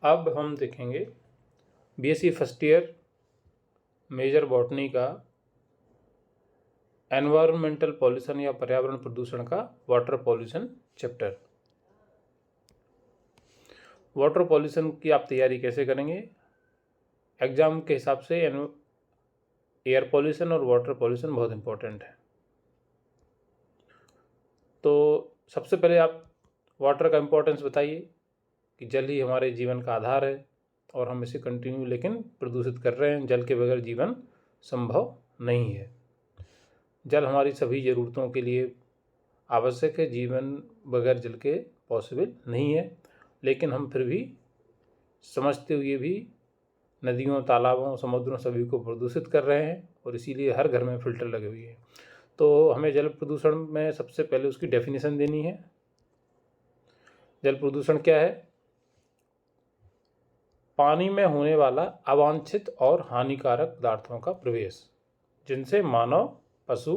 अब हम देखेंगे BSc first year major botany का एनवायरमेंटल पॉल्यूशन या पर्यावरण प्रदूषण का water pollution chapter. Water pollution की आप तैयारी कैसे करेंगे? एग्जाम के हिसाब से एयर पॉल्यूशन और वाटर पॉल्यूशन बहुत इंपॉर्टेंट है। तो सबसे पहले आप वाटर का इम्पोर्टेंस बताइए कि जल ही हमारे जीवन का आधार है और हम इसे कंटिन्यू लेकिन प्रदूषित कर रहे हैं। जल के बगैर जीवन संभव नहीं है। जल हमारी सभी ज़रूरतों के लिए आवश्यक है। जीवन बगैर जल के पॉसिबल नहीं है, लेकिन हम फिर भी समझते हुए भी नदियों, तालाबों, समुद्रों सभी को प्रदूषित कर रहे हैं और इसीलिए हर घर में फ़िल्टर लगे हुए हैं। तो हमें जल प्रदूषण में सबसे पहले उसकी डेफिनेशन देनी है। जल प्रदूषण क्या है? पानी में होने वाला अवांछित और हानिकारक पदार्थों का प्रवेश जिनसे मानव, पशु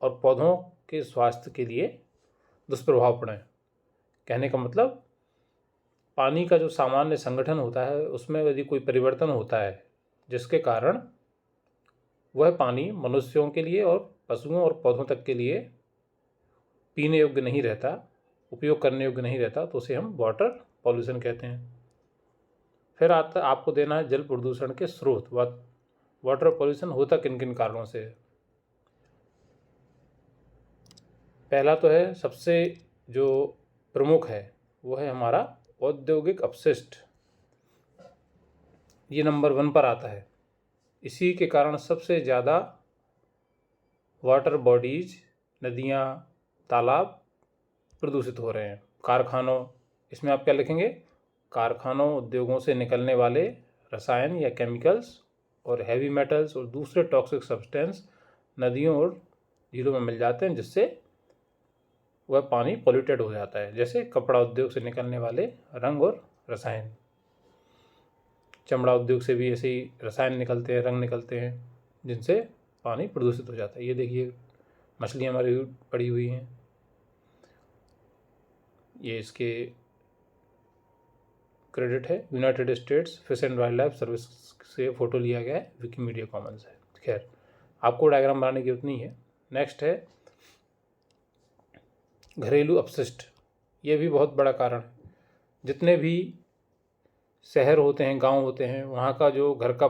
और पौधों के स्वास्थ्य के लिए दुष्प्रभाव पड़े। कहने का मतलब पानी का जो सामान्य संगठन होता है उसमें यदि कोई परिवर्तन होता है जिसके कारण वह पानी मनुष्यों के लिए और पशुओं और पौधों तक के लिए पीने योग्य नहीं रहता, उपयोग करने योग्य नहीं रहता, तो उसे हम वाटर पॉल्यूशन कहते हैं। फिर आता आपको देना है जल प्रदूषण के स्रोत। वाटर पॉल्यूशन होता किन किन कारणों से है? पहला तो है, सबसे जो प्रमुख है वो है हमारा औद्योगिक अपशिष्ट। ये नंबर 1 पर आता है। इसी के कारण सबसे ज़्यादा वाटर बॉडीज, नदियाँ, तालाब प्रदूषित हो रहे हैं। कारखानों, इसमें आप क्या लिखेंगे? कारखानों, उद्योगों से निकलने वाले रसायन या केमिकल्स और हैवी मेटल्स और दूसरे टॉक्सिक सब्सटेंस नदियों और झीलों में मिल जाते हैं, जिससे वह पानी पॉल्यूटेड हो जाता है। जैसे कपड़ा उद्योग से निकलने वाले रंग और रसायन, चमड़ा उद्योग से भी ऐसे ही रसायन निकलते हैं, रंग निकलते हैं, जिनसे पानी प्रदूषित हो जाता है। ये देखिए मछलियाँ हमारी पड़ी हुई हैं, ये इसके क्रेडिट है United states fish and wild life service से फ़ोटो लिया गया है, विकीमीडिया कॉमन्स है। खैर, आपको डायग्राम बनाने की जरूरत नहीं है। नेक्स्ट है घरेलू अपशिष्ट। ये भी बहुत बड़ा कारण है। जितने भी शहर होते हैं, गांव होते हैं, वहाँ का जो घर का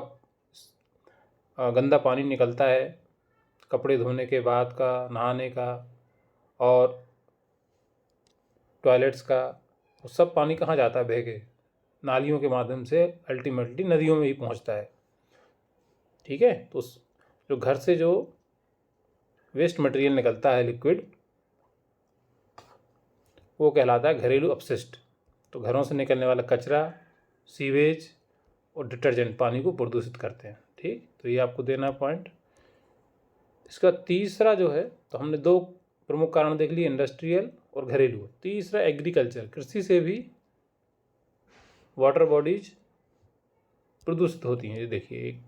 गंदा पानी निकलता है, कपड़े धोने के बाद का, नहाने का और टॉयलेट्स का, वो सब पानी कहाँ जाता है? बह के नालियों के माध्यम से अल्टीमेटली नदियों में ही पहुँचता है। ठीक है, तो जो घर से जो वेस्ट मटेरियल निकलता है, लिक्विड, वो कहलाता है घरेलू अपशिष्ट। तो घरों से निकलने वाला कचरा, सीवेज और डिटर्जेंट पानी को प्रदूषित करते हैं। ठीक, तो ये आपको देना पॉइंट। इसका तीसरा जो है, तो हमने 2 प्रमुख कारण देख लिए, इंडस्ट्रियल और घरेलू। तीसरा एग्रीकल्चर, कृषि से भी वाटर बॉडीज प्रदूषित होती हैं। ये देखिए,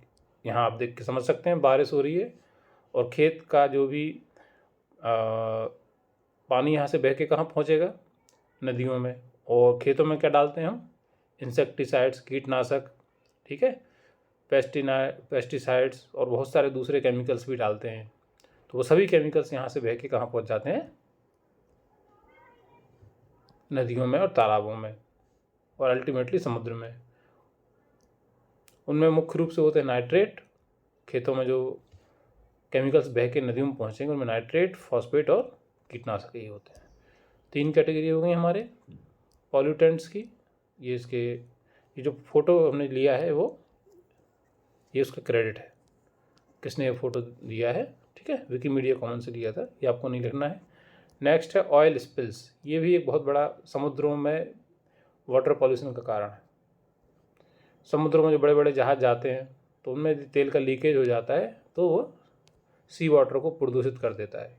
यहाँ आप देख के समझ सकते हैं, बारिश हो रही है और खेत का जो भी पानी यहाँ से बह के कहाँ पहुँचेगा? नदियों में। और खेतों में क्या डालते हैं हम? इंसेक्टिसाइड्स, कीटनाशक, ठीक है, पेस्टिसाइड्स और बहुत सारे दूसरे केमिकल्स भी डालते हैं। तो वो सभी केमिकल्स यहाँ से बह के कहाँ पहुँच जाते हैं? नदियों में और तालाबों में और अल्टीमेटली समुद्र में। उनमें मुख्य रूप से होते हैं नाइट्रेट। खेतों में जो केमिकल्स बह के नदियों में पहुँचेंगे उनमें नाइट्रेट, फॉस्फेट और कीटनाशक ये होते हैं। 3 कैटेगरी हो गई हमारे पॉल्यूटेंट्स की। ये जो फोटो हमने लिया है वो, ये उसका क्रेडिट है, किसने ये फ़ोटो दिया है, ठीक है, विकीमीडिया कॉमन से लिया था, ये आपको नहीं लिखना है। नेक्स्ट है ऑयल स्पिल्स। ये भी एक बहुत बड़ा समुद्रों में वाटर पॉल्यूशन का कारण है। समुद्रों में जो बड़े बड़े जहाज़ जाते हैं तो उनमें तेल का लीकेज हो जाता है, तो वो सी वाटर को प्रदूषित कर देता है।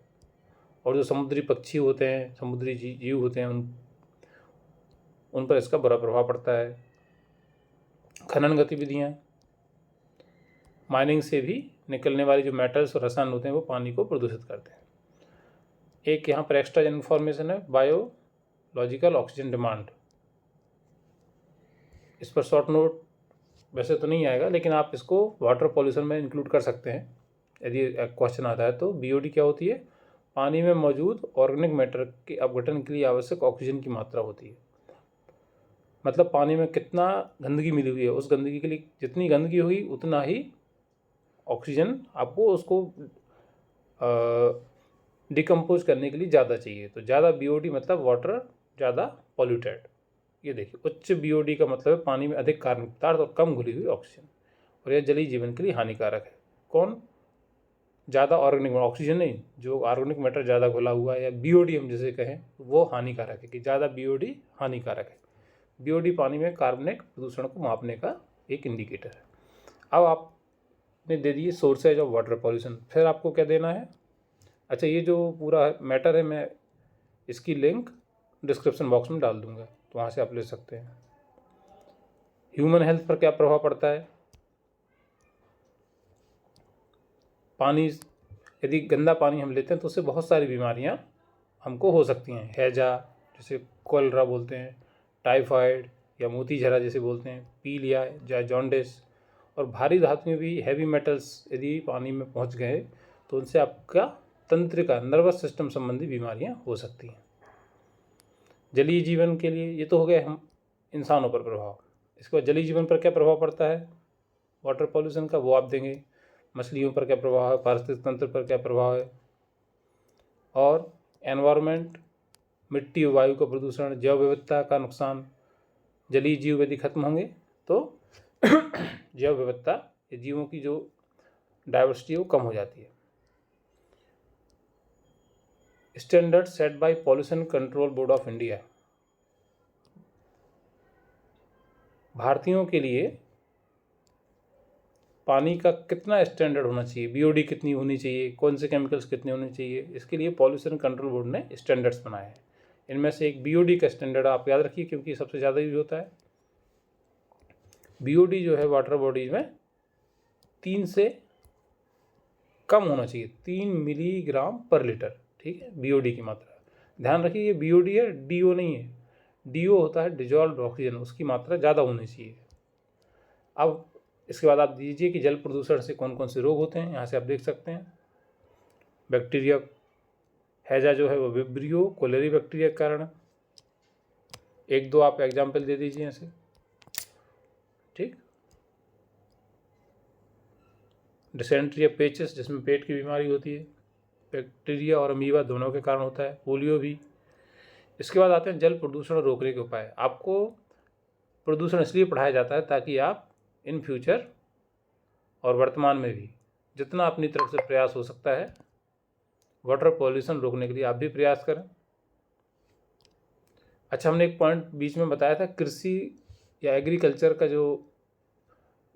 और जो समुद्री पक्षी होते हैं, समुद्री जीव होते हैं, उन पर इसका बुरा प्रभाव पड़ता है। खनन गतिविधियाँ, माइनिंग से भी निकलने वाली जो मेटल्स और रसायन होते हैं वो पानी को प्रदूषित करते हैं। एक यहाँ पर एक्स्ट्रा इन्फॉर्मेशन है, बायोलॉजिकल ऑक्सीजन डिमांड। इस पर शॉर्ट नोट वैसे तो नहीं आएगा, लेकिन आप इसको वाटर पॉल्यूशन में इंक्लूड कर सकते हैं यदि क्वेश्चन आता है तो। बीओडी क्या होती है? पानी में मौजूद ऑर्गेनिक मैटर के अपघटन के लिए आवश्यक ऑक्सीजन की मात्रा होती है। मतलब पानी में कितना गंदगी मिली हुई है, उस गंदगी के लिए जितनी गंदगी होगी उतना ही ऑक्सीजन आपको उसको डिकम्पोज करने के लिए ज़्यादा चाहिए। तो ज़्यादा बीओडी मतलब वाटर ज़्यादा पॉल्यूटेड। ये देखिए, उच्च बीओडी का मतलब है पानी में अधिक कार्बनिक पदार्थ और कम घुली हुई ऑक्सीजन, और यह जलीय जीवन के लिए हानिकारक है। कौन? ज़्यादा ऑर्गेनिक, ऑक्सीजन नहीं, जो ऑर्गेनिक मैटर ज़्यादा घुला हुआ है या बीओडी हम जिसे कहें, वो हानिकारक है, कि ज़्यादा बीओडी हानिकारक है। बीओडी पानी में कार्बनिक प्रदूषण को मापने का एक इंडिकेटर है। अब आपने दे दिए सोर्सेज ऑफ वाटर पॉल्यूशन, फिर आपको क्या देना है? अच्छा, ये जो पूरा मैटर है मैं इसकी लिंक डिस्क्रिप्शन बॉक्स में डाल दूंगा, तो वहाँ से आप ले सकते हैं। ह्यूमन हेल्थ पर क्या प्रभाव पड़ता है? पानी, यदि गंदा पानी हम लेते हैं तो उससे बहुत सारी बीमारियां हमको हो सकती हैं। हैजा जैसे कोलरा बोलते हैं, टाइफाइड या मोती झरा जैसे बोलते हैं, पीलिया या जॉन्डिस, और भारी धातुएं भी, हैवी मेटल्स यदि पानी में पहुंच गए तो उनसे आपका तंत्रिका, नर्वस सिस्टम संबंधी बीमारियां हो सकती हैं। जलीय जीवन के लिए ये तो हो गए हम इंसानों पर प्रभाव। इसके बाद जलीय जीवन पर क्या प्रभाव पड़ता है वाटर पॉल्यूशन का, वो आप देंगे। मछलियों पर क्या प्रभाव है, पारिस्थितिक तंत्र पर क्या प्रभाव है, और एनवायरनमेंट, मिट्टी और वायु का प्रदूषण, जैव विविधता का नुकसान। जलीय जीव यदि खत्म होंगे तो जैव विविधता, ये जीवों की जो डाइवर्सिटी है वो कम हो जाती है। Standard set by pollution control board of India, भारतीयों के लिए पानी का कितना स्टैंडर्ड होना चाहिए, बीओडी कितनी होनी चाहिए, कौन से केमिकल्स कितने होने चाहिए, इसके लिए पॉल्यूशन कंट्रोल बोर्ड ने स्टैंडर्ड्स बनाए हैं। इनमें से एक बीओडी का स्टैंडर्ड आप याद रखिए, क्योंकि सबसे ज़्यादा यूज होता है। बीओडी जो है वाटर बॉडीज में 3 से कम होना चाहिए, 3 मिलीग्राम पर लीटर, ठीक है, बीओडी की मात्रा। ध्यान रखिए ये बीओडी है, डीओ नहीं है। डीओ होता है डिजॉल्व्ड ऑक्सीजन, उसकी मात्रा ज़्यादा होनी चाहिए। अब इसके बाद आप दीजिए कि जल प्रदूषण से कौन कौन से रोग होते हैं, यहाँ से आप देख सकते हैं। बैक्टीरिया, हैजा जो है वो विब्रियो कोलेरी बैक्टीरिया के कारण। 1-2 आप एग्जाम्पल दे दीजिए ऐसे, ठीक। डिसेंट्री या पेचिस, जिसमें पेट की बीमारी होती है, बैक्टीरिया और अमीबा दोनों के कारण होता है। पोलियो भी। इसके बाद आते हैं जल प्रदूषण रोकने के उपाय। आपको प्रदूषण इसलिए पढ़ाया जाता है ताकि आप इन फ्यूचर और वर्तमान में भी जितना अपनी तरफ से प्रयास हो सकता है वाटर पॉल्यूशन रोकने के लिए आप भी प्रयास करें। अच्छा, हमने एक पॉइंट बीच में बताया था, कृषि या एग्रीकल्चर का जो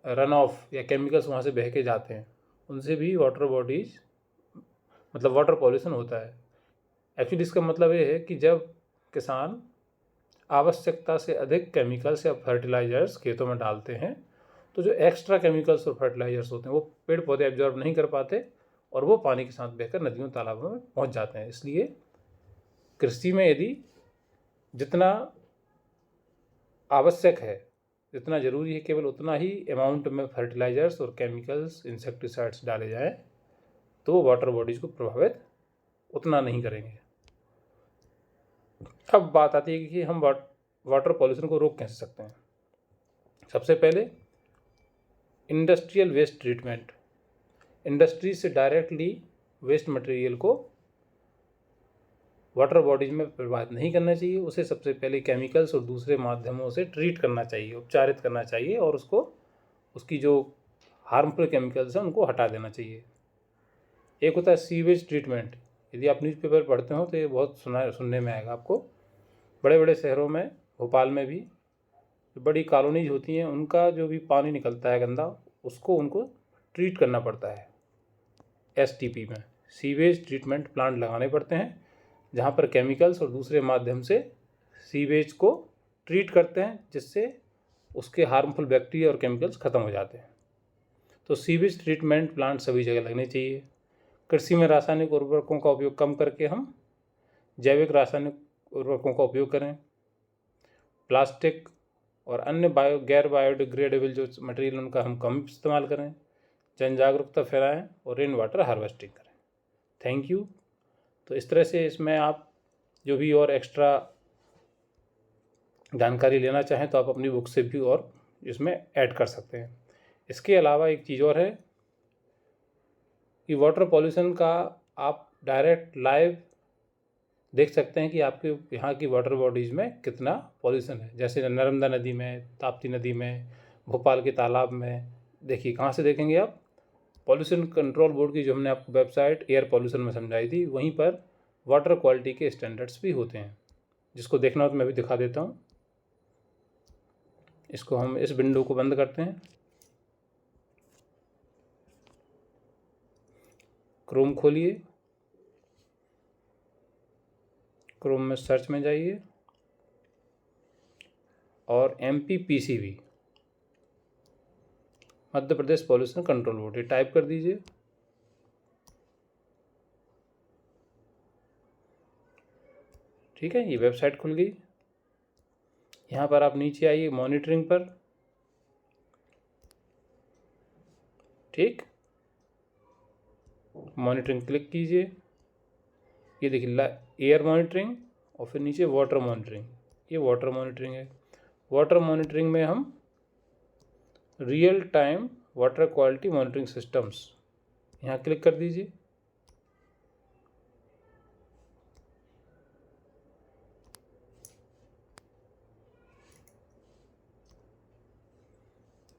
रन ऑफ या केमिकल्स वहाँ से बह के जाते हैं, उनसे भी वाटर बॉडीज मतलब वाटर पॉल्यूशन होता है। एक्चुअली इसका मतलब ये है कि जब किसान आवश्यकता से अधिक केमिकल्स या फर्टिलाइजर्स खेतों में डालते हैं तो जो एक्स्ट्रा केमिकल्स और फर्टिलाइजर्स होते हैं वो पेड़ पौधे एब्जॉर्ब नहीं कर पाते और वो पानी के साथ बहकर नदियों तालाबों में पहुंच जाते हैं। इसलिए कृषि में यदि जितना आवश्यक है, जितना ज़रूरी है, केवल उतना ही अमाउंट में फर्टिलाइजर्स और केमिकल्स, इंसेक्टिसाइड्स डाले जाएं तो वो वाटर बॉडीज़ को प्रभावित उतना नहीं करेंगे। अब बात आती है कि हम वाटर पॉल्यूशन को रोक कैसे सकते हैं। सबसे पहले इंडस्ट्रियल वेस्ट ट्रीटमेंट। इंडस्ट्री से डायरेक्टली वेस्ट मटेरियल को वाटर बॉडीज में प्रवाहित नहीं करना चाहिए, उसे सबसे पहले केमिकल्स और दूसरे माध्यमों से ट्रीट करना चाहिए, उपचारित करना चाहिए, और उसको उसकी जो हार्मफुल केमिकल्स हैं उनको हटा देना चाहिए। एक होता है सीवेज ट्रीटमेंट। यदि आप न्यूज़पेपर पढ़ते हो तो ये बहुत सुनने में आएगा आपको। बड़े बड़े शहरों में, भोपाल में भी बड़ी कॉलोनीज होती हैं, उनका जो भी पानी निकलता है गंदा, उसको उनको ट्रीट करना पड़ता है। एसटीपी में सीवेज ट्रीटमेंट प्लांट लगाने पड़ते हैं जहाँ पर केमिकल्स और दूसरे माध्यम से सीवेज को ट्रीट करते हैं, जिससे उसके हार्मफुल बैक्टीरिया और केमिकल्स ख़त्म हो जाते हैं। तो सीवेज ट्रीटमेंट प्लांट सभी जगह लगने चाहिए। कृषि में रासायनिक उर्वरकों का उपयोग कम करके हम जैविक रासायनिक उर्वरकों का उपयोग करें। प्लास्टिक और अन्य गैर बायोडिग्रेडेबल जो मटेरियल उनका हम कम इस्तेमाल करें, जन जागरूकता फैलाएं और रेन वाटर हार्वेस्टिंग करें। Thank you. तो इस तरह से इसमें आप जो भी और एक्स्ट्रा जानकारी लेना चाहें तो आप अपनी बुक से भी और इसमें ऐड कर सकते हैं। इसके अलावा एक चीज़ और है कि वाटर पॉल्यूशन का आप डायरेक्ट लाइव देख सकते हैं कि आपके यहाँ की वाटर बॉडीज़ में कितना पॉल्यूशन है। जैसे नर्मदा नदी में, ताप्ती नदी में, भोपाल के तालाब में। देखिए कहाँ से देखेंगे आप, पॉल्यूशन कंट्रोल बोर्ड की जो हमने आपको वेबसाइट एयर पॉल्यूशन में समझाई थी, वहीं पर वाटर क्वालिटी के स्टैंडर्ड्स भी होते हैं। जिसको देखना हो तो मैं भी दिखा देता हूँ। इसको हम इस विंडो को बंद करते हैं, क्रोम खोलिए, क्रोम में सर्च में जाइए और MPPCB Madhya Pradesh pollution control board ये टाइप कर दीजिए। ठीक है, ये वेबसाइट खुल गई। यहाँ पर आप नीचे आइए मॉनिटरिंग पर। ठीक, मॉनिटरिंग क्लिक कीजिए। ये देखिए एयर मॉनिटरिंग और फिर नीचे वाटर मॉनिटरिंग। ये वाटर मॉनिटरिंग है। वाटर मॉनिटरिंग में हम real time water quality monitoring systems, यहाँ क्लिक कर दीजिए।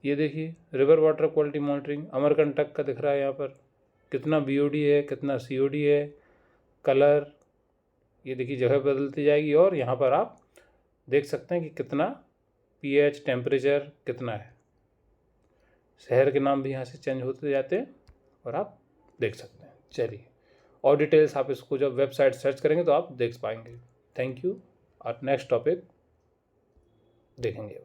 ये देखिए river water quality monitoring Amarkantak का दिख रहा है। यहाँ पर कितना BOD है, कितना COD है, कलर, ये देखिए जगह बदलती जाएगी। और यहाँ पर आप देख सकते हैं कि कितना pH, टेम्परेचर कितना है। शहर के नाम भी यहाँ से चेंज होते जाते हैं और आप देख सकते हैं। चलिए, और डिटेल्स आप इसको जब वेबसाइट सर्च करेंगे तो आप देख पाएंगे। Thank you. और नेक्स्ट टॉपिक देखेंगे।